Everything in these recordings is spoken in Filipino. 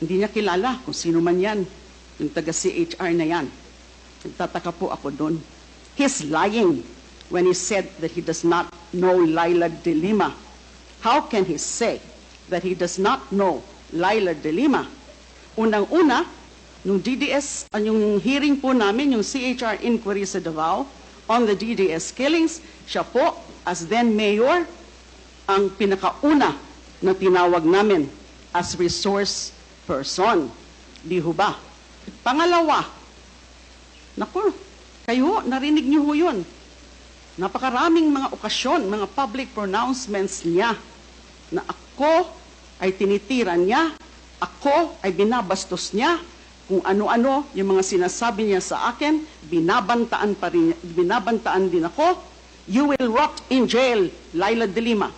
Hindi niya kilala kung sino man yan, yung taga-CHR na yan. Nagtataka po ako doon. He's lying when he said that he does not know Laila de Lima. How can he say that he does not know Laila de Lima? Unang-una, nung DDS, yung hearing po namin, yung CHR inquiry sa Davao on the DDS killings, siya po, as then mayor, ang pinakauna na tinawag namin as resource person. Di ho ba? Pangalawa, naku, kayo, narinig niyo ho yun. Napakaraming mga okasyon, mga public pronouncements niya na ako ay tinitira niya, ako ay binabastos niya, kung ano-ano yung mga sinasabi niya sa akin, binabantaan din ako. You will rot in jail, Laila de Lima.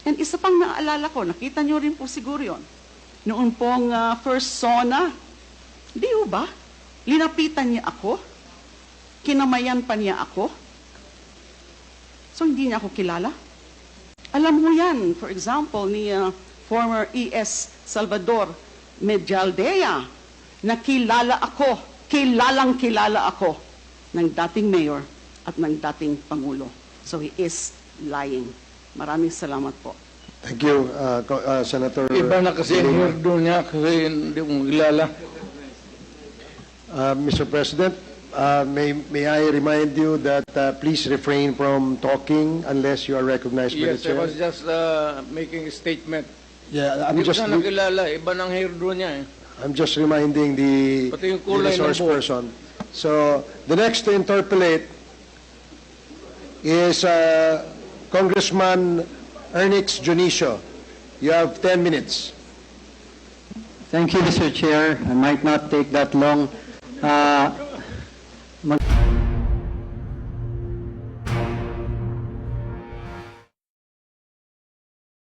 And isa pang naaalala ko, nakita niyo rin po siguro yun, noon pong first SONA, di ba? Linapitan niya ako, kinamayan pa niya ako, so hindi niya ako kilala. Alam mo yan, for example, ni former ES Salvador Medialdea, na kilalang kilala ako ng dating mayor at ng dating Pangulo. So he is lying. Maraming salamat po. Thank you, Senator. Iba na kasi ang hirdo niya kasi hindi mo kilala. Mr. President, may I remind you that please refrain from talking unless you are recognized by the Yes, I chair. was just making a statement. Yeah, Hindi ko na nakilala, iba ng hirdo niya eh. I'm just reminding the Pati yung kulay ng resource buhok. person. So the next to interpolate is Congressman Ernix Junicio. You have 10 minutes. Thank you, Mr. Chair. I might not take that long.